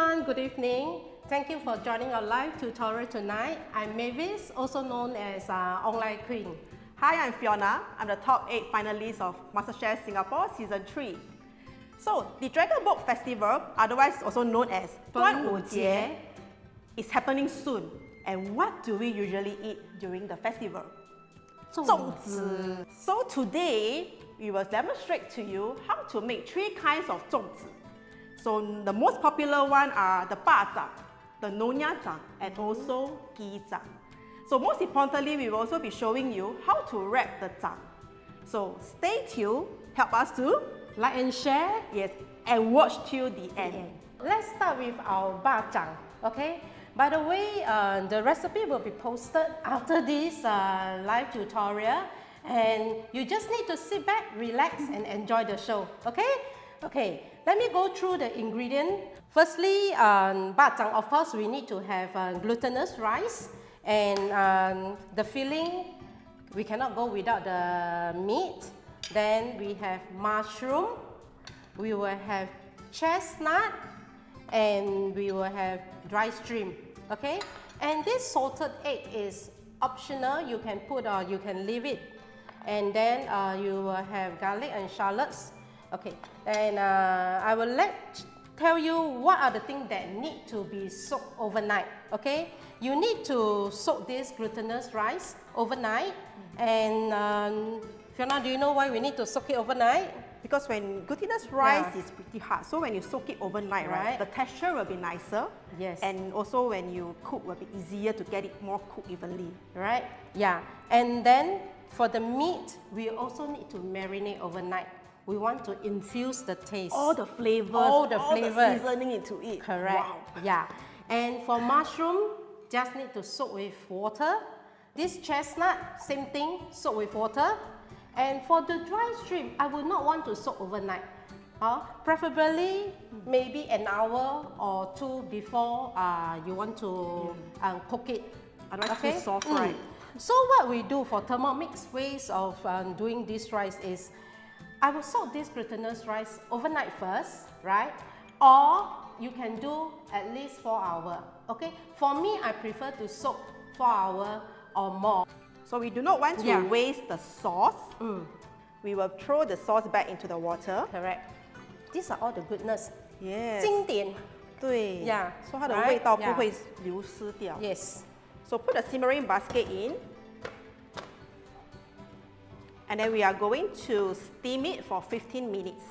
everyone, good evening. Thank you for joining our live tutorial tonight. I'm Mavis, also known as Online Queen. Hi, I'm Fiona. I'm the top 8 finalists of MasterChef Singapore Season 3. So, the Dragon Boat Festival, otherwise also known as Duan Wu Jie, is happening soon. And what do we usually eat during the festival? 粽子. So today, we will demonstrate to you how to make 3 kinds of 粽子. So the most popular one are the Bak Zhang, the Nyonya Chang, and also Kee Chang. So most importantly, we will also be showing you how to wrap the Zhang. So stay tuned, help us to like and share, yes, and watch till the end. Let's start with our Bak Zhang, okay? By the way, the recipe will be posted after this live tutorial, and you just need to sit back, relax, and enjoy the show, okay? Okay, let me go through the ingredient. Firstly, Bak Zhang, of course, we need to have glutinous rice, and the filling, we cannot go without the meat. Then we have mushroom, we will have chestnut, and we will have dry shrimp, okay? And this salted egg is optional, you can put or you can leave it. And then you will have garlic and shallots. Okay, and I will tell you what are the things that need to be soaked overnight, okay? You need to soak this glutinous rice overnight. And Fiona, do you know why we need to soak it overnight? Because when glutinous rice is pretty hard, so when you soak it overnight, right, the texture will be nicer. Yes. And also when you cook, will be easier to get it more cooked evenly. Right, yeah. And then for the meat, we also need to marinate overnight. We want to infuse the taste. All the flavors, all the seasoning into it. Correct, wow. Yeah. And for mushroom, just need to soak with water. This chestnut, same thing, soak with water. And for the dry shrimp, I would not want to soak overnight. Preferably, maybe an hour or 2 before you want to cook it. Otherwise, okay? Too soft, right? So what we do for Thermomix ways of doing this rice is, I will soak this glutinous rice overnight first, right? Or you can do at least 4 hours, okay? For me, I prefer to soak 4 hours or more. So we do not want to waste the sauce. We will throw the sauce back into the water. Correct. These are all the goodness. Yes. 经典. 对. Yeah. So 它的味道不会流失掉. Yes. So put the simmering basket in. And then we are going to steam it for 15 minutes.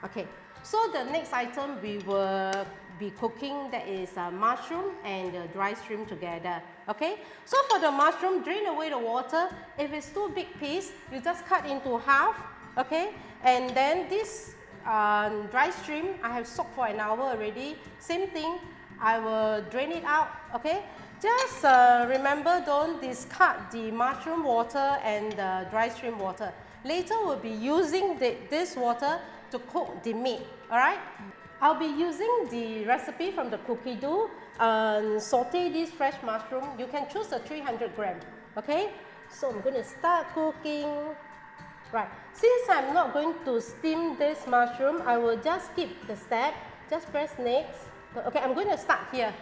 Okay. So the next item we will be cooking, that is mushroom and the dry shrimp together. Okay. So for the mushroom, drain away the water. If it's too big piece, you just cut into half. Okay. And then this dry shrimp, I have soaked for an hour already. Same thing, I will drain it out. Okay. Just remember, don't discard the mushroom water and the dry shrimp water. Later, we'll be using this water to cook the meat, all right? I'll be using the recipe from the cookie dough. Saute this fresh mushroom. You can choose the 300 gram, okay? So I'm going to start cooking. Right, since I'm not going to steam this mushroom, I will just skip the step. Just press next. Okay, I'm going to start here.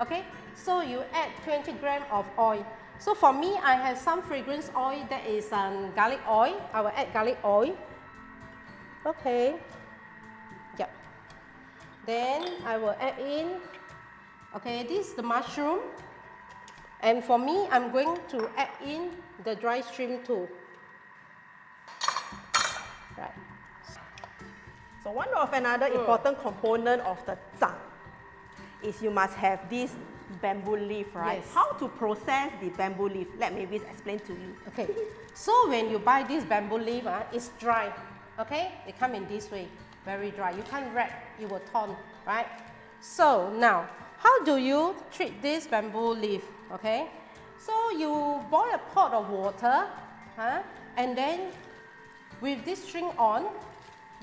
Okay, so you add 20 grams of oil. So for me, I have some fragrance oil, that is garlic oil. I will add garlic oil. Okay, yeah. Then I will add in, okay, this is the mushroom. And for me, I'm going to add in the dry shrimp too. Right. So one of another important component of the zhang is you must have this bamboo leaf, right? Yes. How to process the bamboo leaf? Let me explain to you. Okay, so when you buy this bamboo leaf, it's dry, okay? It comes in this way, very dry. You can't wrap, it will torn, right? So now, how do you treat this bamboo leaf, okay? So you boil a pot of water, and then with this string on,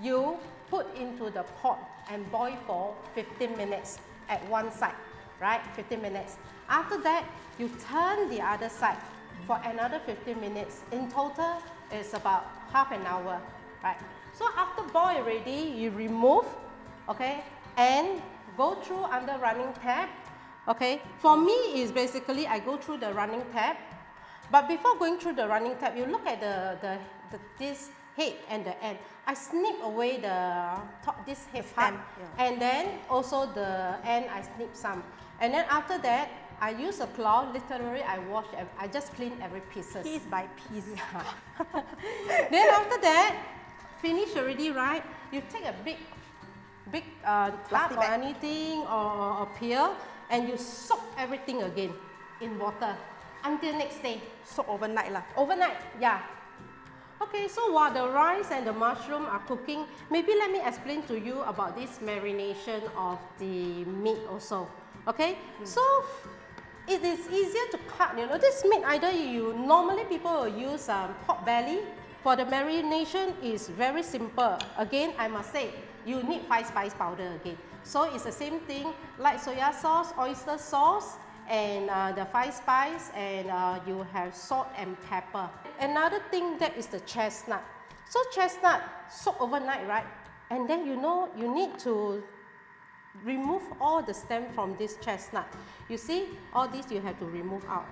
you put into the pot and boil for 15 minutes. At one side, right? 15 minutes. After that, you turn the other side for another 15 minutes. In total, it's about half an hour, right? So after boil already, you remove, okay? and go through under running tap. Okay, for me is basically I go through the running tap, but before going through the running tap, you look at this head and the end. I snip away the top, this head part, and then also the end I snip some. And then after that, I use a cloth, literally I wash, I just clean every pieces. Piece by piece. Then after that, finish already, right? You take a big tub or anything or a pail, and you soak everything again in water until next day. Soak overnight lah. Overnight, yeah. Okay, so while the rice and the mushroom are cooking, maybe let me explain to you about this marination of the meat also. Okay, so it is easier to cut, you know, this meat either normally people will use pork belly. For the marination is very simple. Again, I must say, you need 5 spice powder again. So it's the same thing like soya sauce, oyster sauce, and the 5 spice, and you have salt and pepper. Another thing that is the chestnut. So chestnut soak overnight, right? And then you know you need to remove all the stem from this chestnut. You see, all this you have to remove out.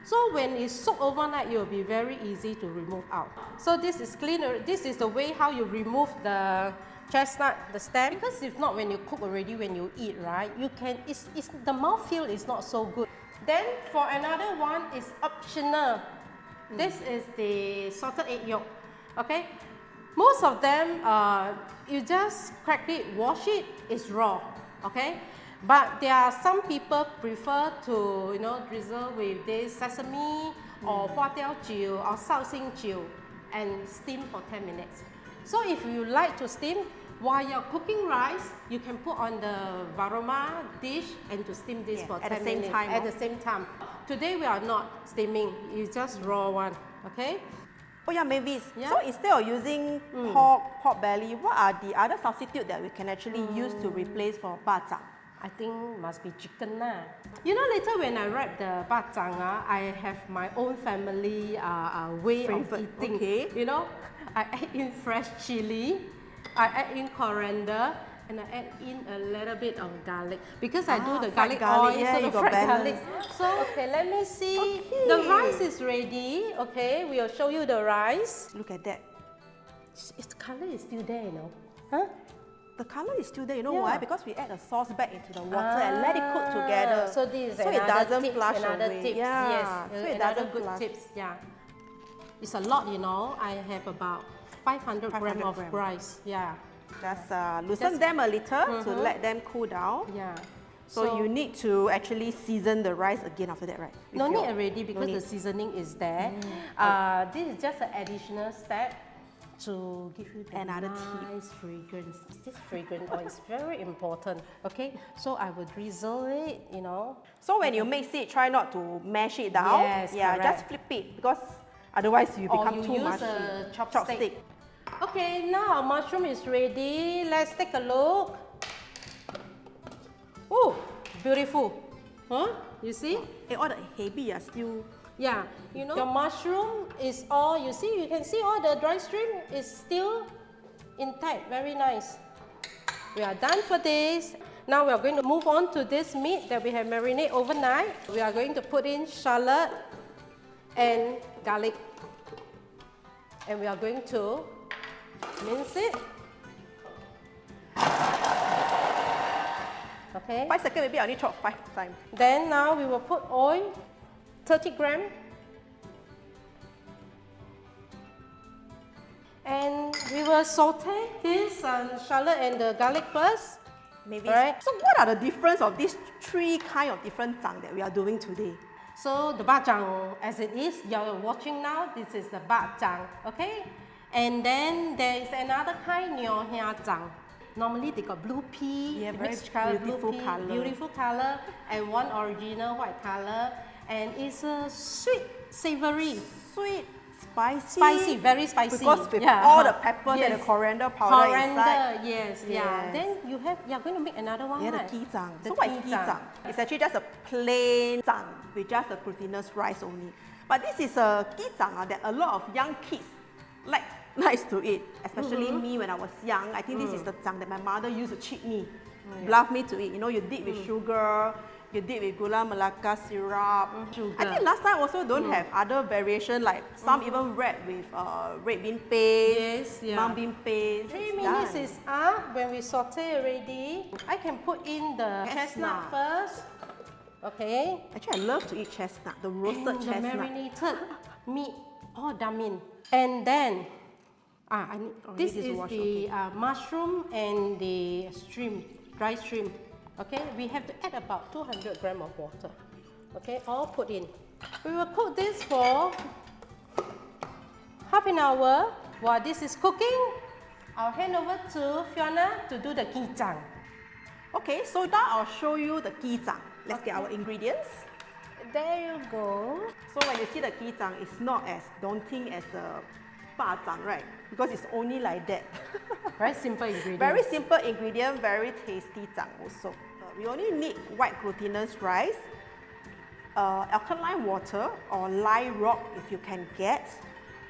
So when it's soaked overnight, it will be very easy to remove out. So this is cleaner. This is the way how you remove the chestnut, the stem. Because if not, when you cook already, when you eat, right, you can, the mouthfeel is not so good. Then for another one is optional. This is the salted egg yolk. Okay, most of them, you just crack it, wash it, it's raw. Okay, but there are some people prefer to, you know, drizzle with this sesame or hoa tiao jiu or sao xing jiu and steam for 10 minutes. So if you like to steam, while you're cooking rice, you can put on the varoma dish and to steam this for 10 minutes at the same time. Today we are not steaming, it's just raw one, okay? Oh yeah, Mavis. Yeah. So instead of using pork belly, what are the other substitutes that we can actually use to replace for bak zhang? I think must be chicken lah. You know, later when I wrap the bak zhang, I have my own family way of eating. Okay. You know, I add in fresh chili, I add in coriander, and I add in a little bit of garlic. Because I do the garlic oil, yeah, so you the got fried balance. garlic. So, okay, let me see. Okay. The rice is ready. Okay, we'll show you the rice. Look at that. The color is still there, you know. Huh? The color is still there, you know why? Because we add the sauce back into the water and let it cook together. So this is so it doesn't flush another away. Tips, Yeah. yes. So it another doesn't good flush. tips, yeah. It's a lot, you know. I have about 500 grams of rice, yeah. Just loosen them a little to let them cool down. Yeah. So you need to actually season the rice again after that, right? No need already because the seasoning is there. This is just an additional step to give you the nice fragrance. This fragrance oil is very important. Okay, so I will drizzle it, you know. So when you mix it, try not to mash it down. Yes, yeah, correct. just flip it because otherwise you become too much. mushy. Or you use a chopstick. Okay, now our mushroom is ready. Let's take a look. Oh, beautiful. Huh? You see? And all the heavy are still... Yeah, you know, your mushroom is all, you see, you can see all the dry stream is still intact, very nice. We are done for this. Now we are going to move on to this meat that we have marinated overnight. We are going to put in shallot and garlic. And we are going to mince it. Okay. 5 seconds, maybe I only chop 5 times. Then now we will put oil, 30 grams. And we will saute this shallot and the garlic first. Maybe. Right. So what are the difference of these 3 kind of different zhang that we are doing today? So the bak zhang as it is, you're watching now, this is the bak zhang, okay? And then there is another kind, Nyonya Chang. Normally they got blue pea, yeah, mixed color, beautiful color, and one original white color. And it's a sweet, savory. Sweet, spicy. Spicy, very spicy. Because with all the peppers and the coriander powder inside. Yes, yeah. Then you are going to make another one, yeah, right? the Kee Chang. The So what is Kee Kee Chang? It's actually just a plain zhang with just a glutinous rice only. But this is a Kee Chang that a lot of young kids like likes to eat, especially me when I was young. I think this is the zhang that my mother used to cheat me, bluff me to eat. You know, you dip with sugar, you dip with gula melaka syrup. I think last time also don't have other variation, like some even wrap with red bean paste, mung bean paste. 3 minutes is up. When we saute already, I can put in the chestnut first. Okay. Actually, I love to eat chestnut, the roasted and chestnut. The marinated meat, all done in. And then, this is the mushroom and the shrimp, dry shrimp. Okay, we have to add about 200 grams of water. Okay, all put in. We will cook this for half an hour. While this is cooking, I'll hand over to Fiona to do the Kee Chang. Okay, so now I'll show you the Kee Chang. Let's get our ingredients. There you go. So when you see the Kee Chang, it's not as daunting as the Bak Zhang, right? Because it's only like that. Very simple ingredient. Very simple ingredient, very tasty zhang also. We only need white glutinous rice, alkaline water or lye rock if you can get.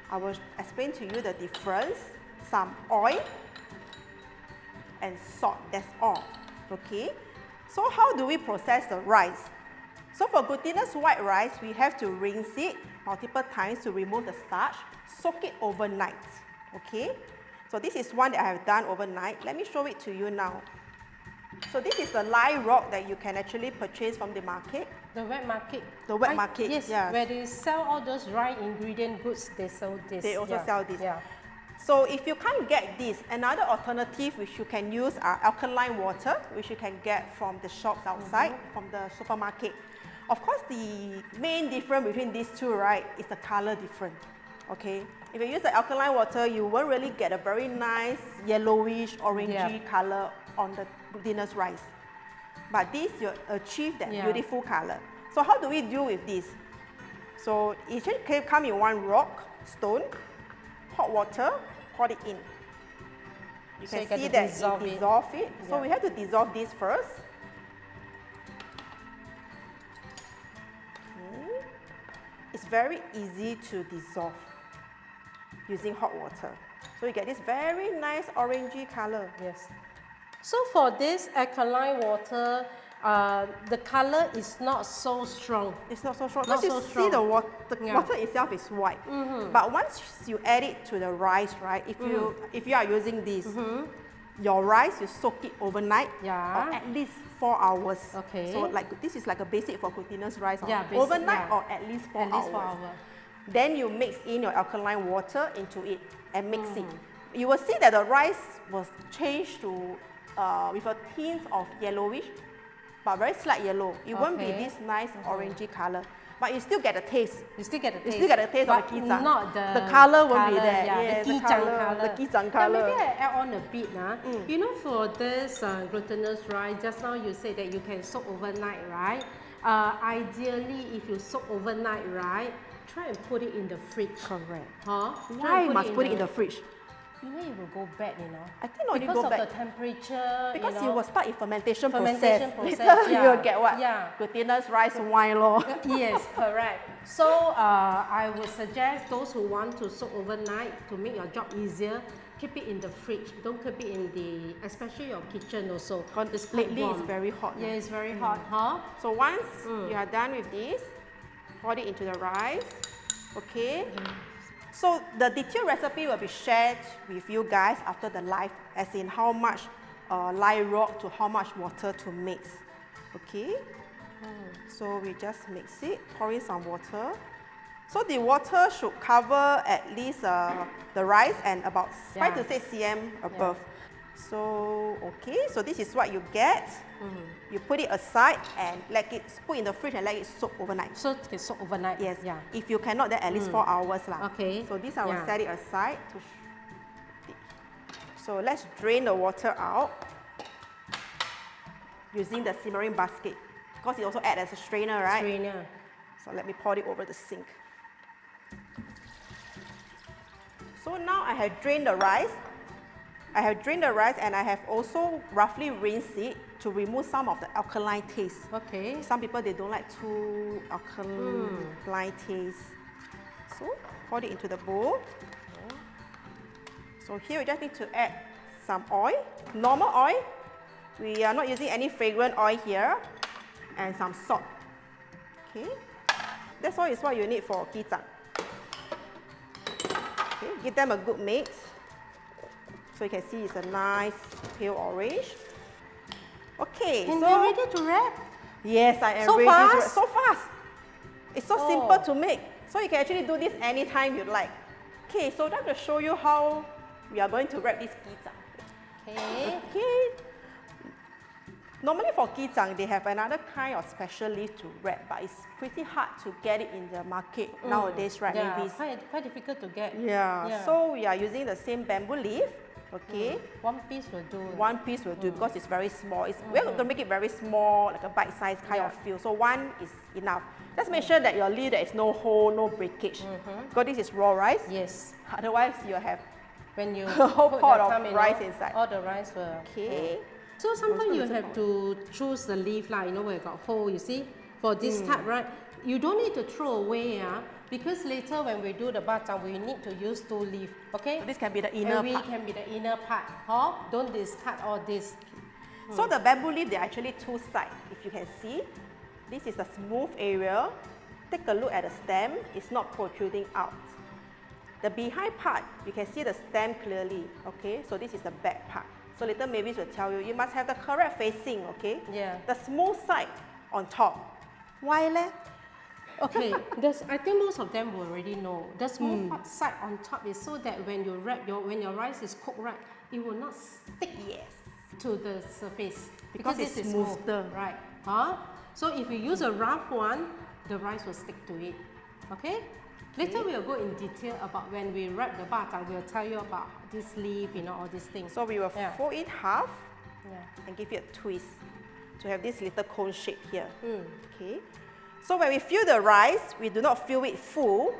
I will explain to you the difference. Some oil and salt, that's all. Okay? So how do we process the rice? So for glutinous white rice, we have to rinse it multiple times to remove the starch, soak it overnight. Okay? So this is one that I have done overnight. Let me show it to you now. So this is the lye rock that you can actually purchase from the market. The wet market. The wet market, yes. Where they sell all those dry ingredient goods, they sell this. They also sell this. Yeah. So if you can't get this, another alternative which you can use are alkaline water, which you can get from the shops outside, from the supermarket. Of course, the main difference between these two, right, is the color difference. Okay, if you use the alkaline water, you won't really get a very nice yellowish, orangey color on the glutinous rice. But this, you achieve that beautiful color. So how do we deal with this? So it can come in one rock, stone, hot water, pour it in. You can see that it dissolves it. So we have to dissolve this first. Okay. It's very easy to dissolve using hot water. So you get this very nice orangey color. Yes. So for this alkaline water, the color is not so strong. It's not so strong. Because you see the water itself is white. But once you add it to the rice, right? If you are using this, your rice, you soak it overnight or at least 4 hours. Okay. So like this is like a basic for glutinous rice. Basic, overnight or at least 4 hours. 4 hours. Then you mix in your alkaline water into it and mix it. You will see that the rice was changed to with a tint of yellowish, but very slight yellow. It won't be this nice orangey color. But you still get the taste. You still get the taste. You still get the taste of the Kee Chang. Not the color won't be there. Yeah, the Kee Chang color. The Kee Chang color. Maybe I add on a bit. You know, for this glutinous rice, just now you said that you can soak overnight, right? Ideally, if you soak overnight, right, try and put it in the fridge. Correct. Huh? Why you must put it in the fridge? You know it will go bad, you know. I think not only go bad. Because of the temperature, because you know. it will start in fermentation process. Later you will get what? Glutinous rice wine lor. Yes, correct. So I would suggest those who want to soak overnight to make your job easier, keep it in the fridge. Don't keep it in the, especially your kitchen also. Lately it's very hot. Yeah, it's very hot. Huh? So once you are done with this, pour it into the rice. Okay. So the detailed recipe will be shared with you guys after the live, as in how much lye rock to how much water to mix. Okay. So we just mix it, pour in some water. So the water should cover at least the rice and about 5 to 6 cm above. So, okay, so this is what you get. You put it aside and let it put in the fridge and let it soak overnight. So it can soak overnight? Yes. If you cannot, then at least 4 hours lah. Okay. So this I will set it aside. So let's drain the water out using the simmering basket. Because it also acts as a strainer, right? Strainer. So let me pour it over the sink. So now I have drained the rice. And I have also roughly rinsed it to remove some of the alkaline taste. Okay. Some people, they don't like too alkaline taste. So pour it into the bowl. So here we just need to add some oil, normal oil. We are not using any fragrant oil here. And some salt. Okay. That's all is what you need for Kee Chang. Okay, give them a good mix. So you can see it's a nice pale orange. Okay, And so we're ready to wrap. yes, I am So ready to wrap. fast? So fast. It's so simple to make. So you can actually do this anytime you like. Okay, so I'm going to show you how we are going to wrap this Kee Chang. Okay. Okay. Normally for Kee Chang, they have another kind of special leaf to wrap, but it's pretty hard to get it in the market nowadays, right, Yeah, Mavis? quite difficult to get. Yeah, so we are using the same bamboo leaf, okay? One piece will do. One piece will do because it's very small. We're going to make it very small, like a bite-sized kind of feel. So one is enough. Just make sure that your leaf, there is no hole, no breakage. Because this is raw rice. Yes. Otherwise, you'll have When you a whole put pot the of thumb in, rice inside. all the rice will. Okay. So sometimes you have to choose the leaf, like, you know, where it got hole, you see? For this type, right? You don't need to throw away, because later when we do the bak zhang, we need to use 2 leaf, okay? So this can be the inner Every part. can be the inner part, huh? Don't discard all this. So the bamboo leaf, there are actually 2 sides, if you can see. This is the smooth area. Take a look at the stem, it's not protruding out. The behind part, you can see the stem clearly, okay? So this is the back part. So later Mavis will tell you, you must have the correct facing, okay? Yeah. The smooth side on top. Why leh? Okay, I think most of them will already know. The smooth part side on top is so that when you wrap when your rice is cooked right, it will not stick to the surface. Because this it's is smooth, smoother. right? Huh? So if you use a rough one, the rice will stick to it. Okay? Later we will go in detail about when we wrap the bak zhang, we'll tell you about this leaf, you know, all these things. So we will fold it half Yeah. and give it a twist to have this little cone shape here. Okay. So when we fill the rice, we do not fill it full.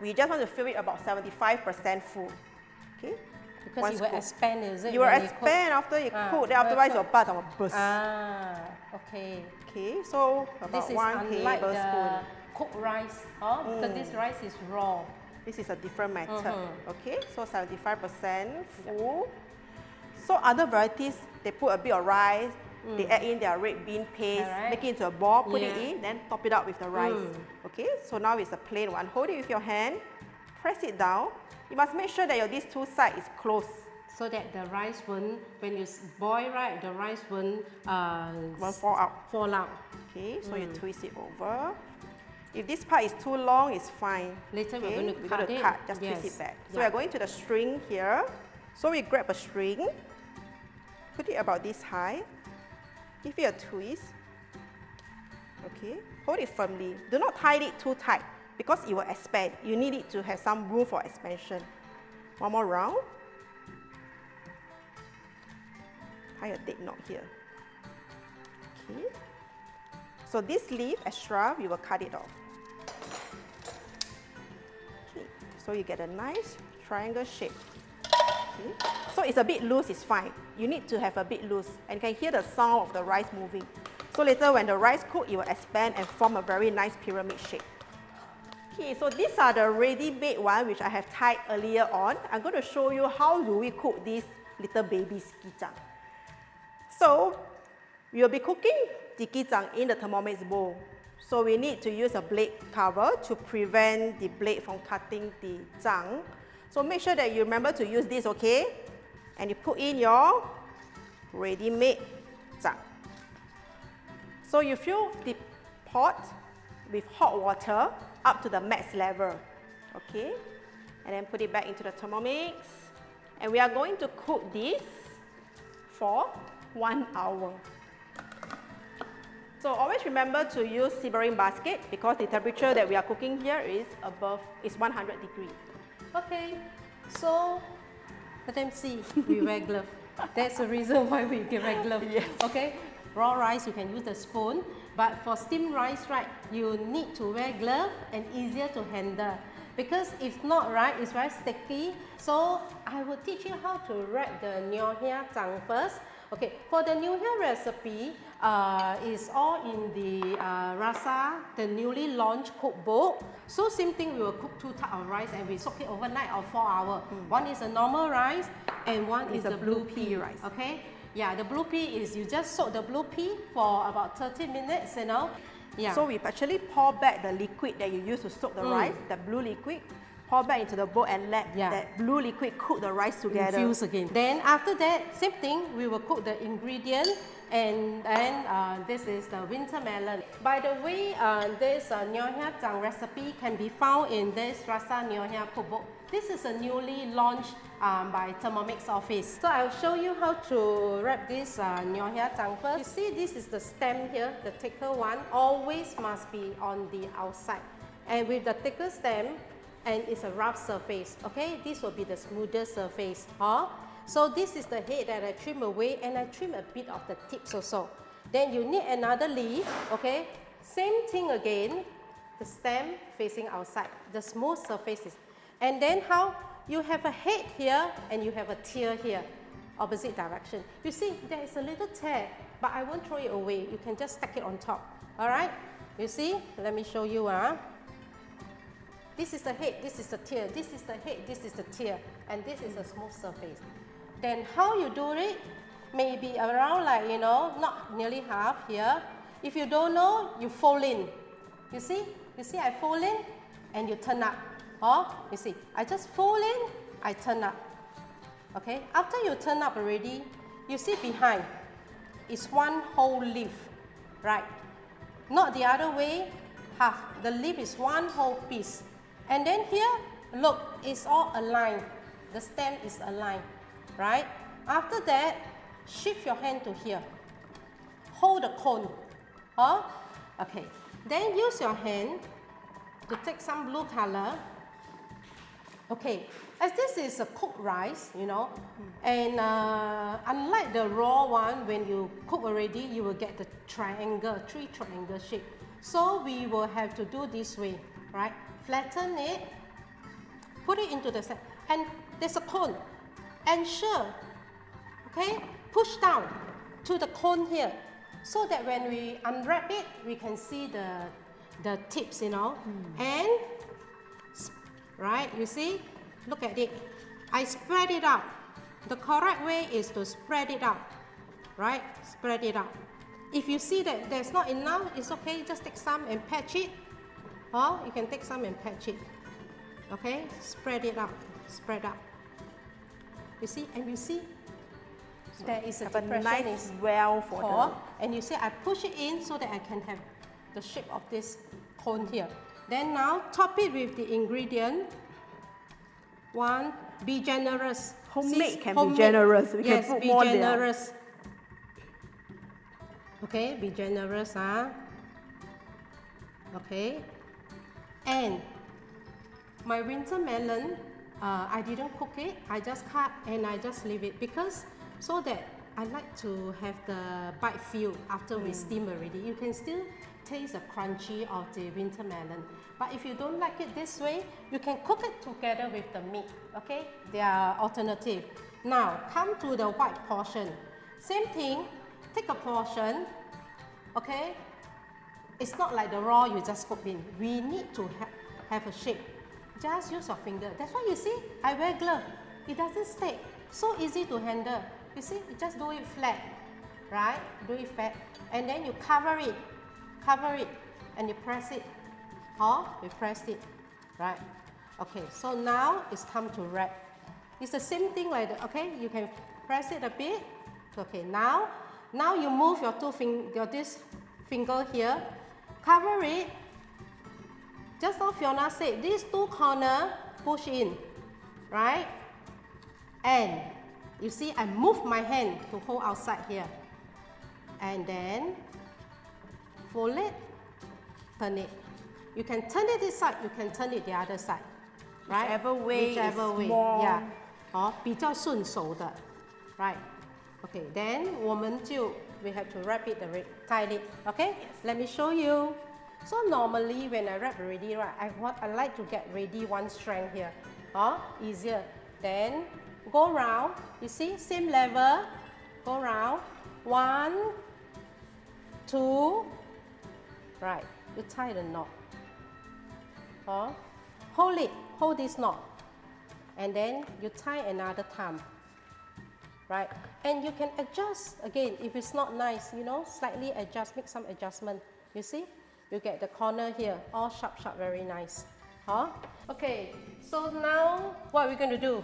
We just want to fill it about 75% full. Okay. Because Once you will cooked. expand, is it? You will when expand after you Ah, cook, then afterwards your bak zhang will burst. Okay. Okay, so This about is 1 unlike tablespoon. the cooked rice, because this rice is raw. This is a different method. Okay, so 75% full. So other varieties, they put a bit of rice, they add in their red bean paste, Correct. make it into a ball, put it Yeah. in, then top it up with the rice. Okay, so now it's a plain one. Hold it with your hand, press it down. You must make sure that these 2 sides is close. So that the rice won't, when you boil, right, the rice won't fall out. Fall out. Okay, so you twist it over. If this part is too long, it's fine. Later okay? we're going to cut it. Just twist it back. So Yeah. we're going to the string here. So we grab a string, put it about this high, give it a twist. Okay, hold it firmly. Do not tie it too tight because it will expand. You need it to have some room for expansion. One more round. Tie a dead knot here. Okay. So this leaf extra, we will cut it off. Okay. So you get a nice triangle shape. Okay. So it's a bit loose, it's fine. You need to have a bit loose, and you can hear the sound of the rice moving. So later when the rice cooks, it will expand and form a very nice pyramid shape. Okay, so these are the ready-made one which I have tied earlier on. I'm going to show you how do we cook these little babies Kee Chang. So we will be cooking the Kee Chang in the Thermomix bowl. So we need to use a blade cover to prevent the blade from cutting the zhang. So make sure that you remember to use this, okay? And you put in your ready-made zhang. So you fill the pot with hot water up to the max level, okay? And then put it back into the Thermomix. And we are going to cook this for 1 hour. So always remember to use simmering basket because the temperature that we are cooking here is 100 degrees. Okay, so let them see, we wear gloves. That's the reason why we wear gloves. Yes. Okay, raw rice you can use the spoon, but for steamed rice, right, you need to wear gloves and easier to handle. Because if not, right, it's very sticky. So I will teach you how to wrap the Nyonya Chang first. Okay, for the Nyonya recipe, is all in the rasa, the newly launched cookbook. So same thing, we will cook 2 types of rice and we soak it overnight or 4 hours. One is a normal rice and one is the blue pea rice. Okay, yeah, the blue pea is you just soak the blue pea for about 30 minutes, you know. Yeah. So we actually pour back the liquid that you use to soak the rice, the blue liquid, pour back into the bowl and let that blue liquid cook the rice together. Infuse again. Then after that, same thing, we will cook the ingredient, and then this is the winter melon. By the way, this Nyonya Chang recipe can be found in this Rasa Nyonya cookbook. This is a newly launched by Thermomix office. So I'll show you how to wrap this Nyonya Chang first. You see, this is the stem here, the thicker one, always must be on the outside. And with the thicker stem, and it's a rough surface, okay? This will be the smoother surface. So this is the head that I trim away, and I trim a bit of the tips also. Then you need another leaf, okay? Same thing again, the stem facing outside, the smooth surfaces. And then how you have a head here and you have a tear here, opposite direction. You see, there is a little tear, but I won't throw it away. You can just stack it on top, all right? You see, let me show you. This is the head, this is the tear, this is the head, this is the tear, and this is a smooth surface. Then how you do it? Maybe around like, you know, not nearly half here. If you don't know, you fold in. You see I fold in and you turn up. You see, I just fold in, I turn up. Okay, after you turn up already, you see behind, it's one whole leaf, right? Not the other way, half. The leaf is one whole piece. And then here, look, it's all aligned. The stem is aligned, right? After that, shift your hand to here. Hold the cone. Okay. Then use your hand to take some blue color. Okay. As this is a cooked rice, you know, and unlike the raw one, when you cook already, you will get the triangle, 3 triangle shape. So we will have to do this way, right? Flatten it, put it into the set, and there's a cone. Ensure, okay, push down to the cone here, so that when we unwrap it, we can see the tips, you know, and right, you see, look at it. I spread it out. The correct way is to spread it out, right? Spread it out. If you see that there's not enough, it's okay. Just take some and patch it. You can take some and patch it. Okay, spread it out, spread out. You see, and you see, so there is a nice well for the... And you see, I push it in so that I can have the shape of this cone here. Then now, top it with the ingredient. One, be generous. Homemade can be generous. We can put more there. Yes, be generous. Okay, be generous, Okay. And my winter melon, I didn't cook it. I just cut and I just leave it because so that I like to have the bite feel after we steam already. You can still taste the crunchy of the winter melon. But if you don't like it this way, you can cook it together with the meat. Okay, they are alternative. Now come to the white portion. Same thing. Take a portion. Okay. It's not like the raw you just cook in. We need to have a shape. Just use your finger. That's why you see, I wear glove. It doesn't stick. So easy to handle. You see, you just do it flat, right? Do it flat. And then you cover it, and you press it. You press it, right? Okay, so now it's time to wrap. It's the same thing like that, okay? You can press it a bit. Okay, now you move your this finger here. Cover it. Just like Fiona said, these 2 corners push in, right? And you see, I move my hand to hold outside here. And then fold it, turn it. You can turn it this side, you can turn it the other side, right? Whichever way is way, more... yeah. 比较顺手的 right? Okay, then we have to wrap it, tie it, okay? Yes. Let me show you. So normally when I wrap already, right, I like to get ready one strand here. Easier. Then go round, you see, same level, Go round. 1, 2. Right. You tie the knot. Hold it. Hold this knot. And then you tie another time. Right? And you can adjust again if it's not nice, you know, slightly adjust, make some adjustment. You see? You get the corner here, all sharp, sharp, very nice. Okay, so now what are we going to do?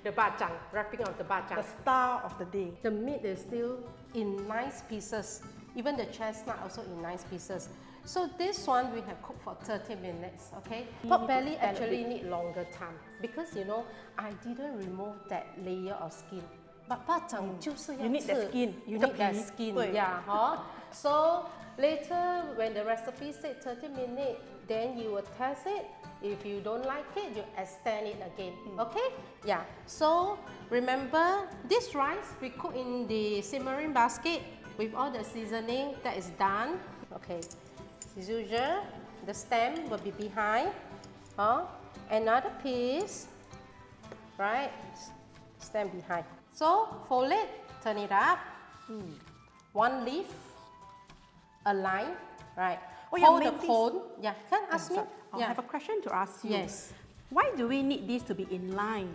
The Bak Zhang, wrapping of the Bak Zhang. The star of the day. The meat is still in nice pieces. Even the chestnut also in nice pieces. So this one we have cooked for 30 minutes, okay? Pork belly actually need longer time because you know, I didn't remove that layer of skin. But Bak Zhang 就是要吃 You need the skin. You need that skin, yeah. So later when the recipe said 30 minutes, then you will test it. If you don't like it, you extend it again, okay? Yeah, so remember this rice we cook in the simmering basket with all the seasoning that is done. Okay, as usual, the stem will be behind. Another piece, right? Stem behind. So fold it, turn it up. One leaf, a line, right? Hold the cone. Yeah, can ask me? I have a question to ask you. Yes. Why do we need this to be in line?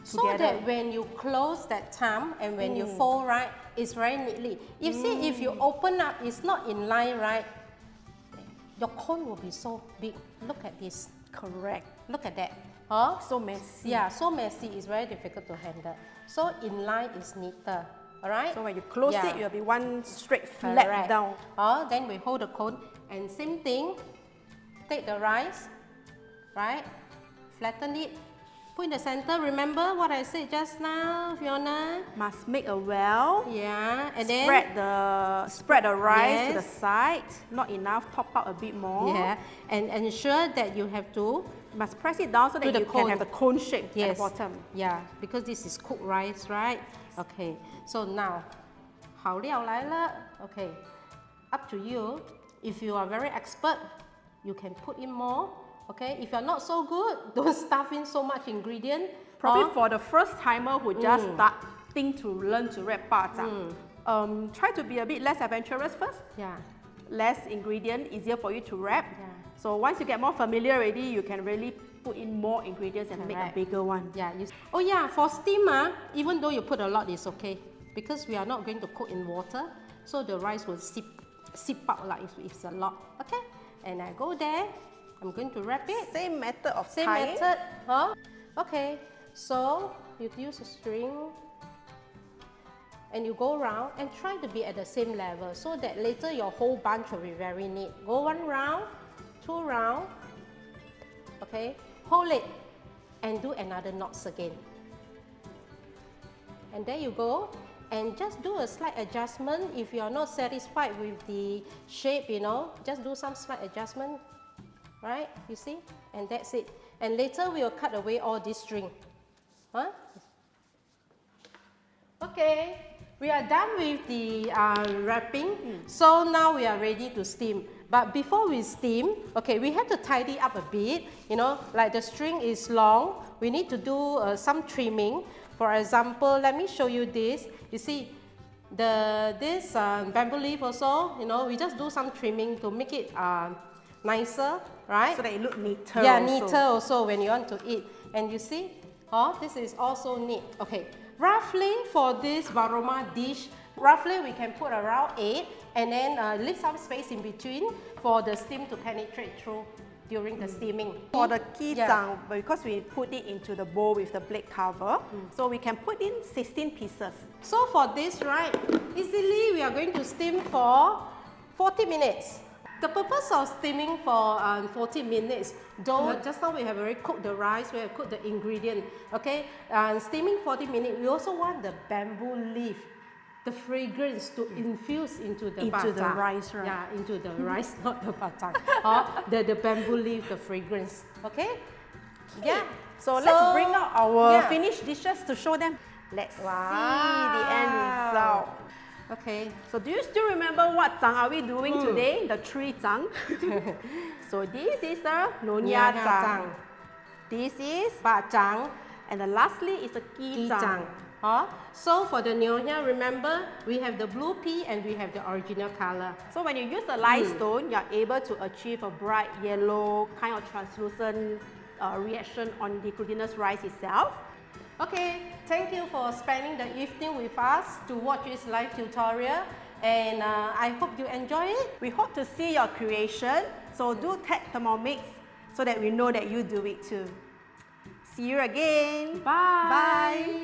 So that when you close that thumb and when you fold, right, it's very neatly. You see, if you open up, it's not in line, right? Your cone will be so big. Look at this. Correct. Look at that. So messy. Yeah, so messy. It's very difficult to handle. So in line is neater. All right? So when you close it, it will be one straight flat down. Then we hold the cone. And same thing, take the rice, right? Flatten it. Put in the center. Remember what I said just now, Fiona? Must make a well. Yeah, and spread the rice to the side. Not enough, top out a bit more. Yeah, and ensure that you have to must press it down so that you can have the cone shape at the bottom. Yeah, because this is cooked rice, right? Okay, so now, 好料来了. Okay, up to you. If you are very expert, you can put in more. Okay, if you're not so good, don't stuff in so much ingredient. Probably for the first timer who just starting to learn to wrap Bak Zhang, try to be a bit less adventurous first. Yeah. Less ingredient, easier for you to wrap. Yeah. So once you get more familiar already, you can really put in more ingredients and make a bigger one. Yeah. Oh yeah, for steam, even though you put a lot, it's okay. Because we are not going to cook in water, so the rice will seep out like if it's a lot. Okay? And I go there. I'm going to wrap it. Same method of Same tying. method. Okay. So you use a string and you go around and try to be at the same level so that later your whole bunch will be very neat. Go 1 round, 2 round. Okay. Hold it and do another knots again. And there you go. And just do a slight adjustment. If you are not satisfied with the shape, you know, just do some slight adjustment. Right? You see? And that's it. And later we will cut away all this string. Okay. We are done with the wrapping. So now we are ready to steam. But before we steam, okay, we have to tidy up a bit. You know, like the string is long. We need to do some trimming. For example, let me show you this. You see, this bamboo leaf also, you know, we just do some trimming to make it nicer, right? So that it look neater. Yeah, neater also when you want to eat. And you see, this is also neat. Okay, roughly for this varoma dish, roughly we can put around 8 and then leave some space in between for the steam to penetrate through during the steaming. For the Kee Chang, because we put it into the bowl with the blade cover, so we can put in 16 pieces. So for this, right, easily we are going to steam for 40 minutes. The purpose of steaming for 40 minutes, though just now we have already cooked the rice, we have cooked the ingredient, okay? Steaming 40 minutes, we also want the bamboo leaf, the fragrance to infuse into the rice, right? Yeah, into the rice, not the Bak Zhang. The bamboo leaf, the fragrance, okay? Yeah. So let's bring out our finished dishes to show them. Let's see the end result. Okay. So do you still remember what zhang are we doing today? The 3 zhang. So this is the Nyonya Chang. This is Bak Zhang. And then lastly is the Kee Chang. So for the nyonya, remember, we have the blue pea and we have the original color. So when you use the light stone, you're able to achieve a bright yellow, kind of translucent reaction on the glutinous rice itself. Okay, thank you for spending the evening with us to watch this live tutorial, and I hope you enjoy it. We hope to see your creation, so do tag Thermomix so that we know that you do it too. See you again. Bye. Bye.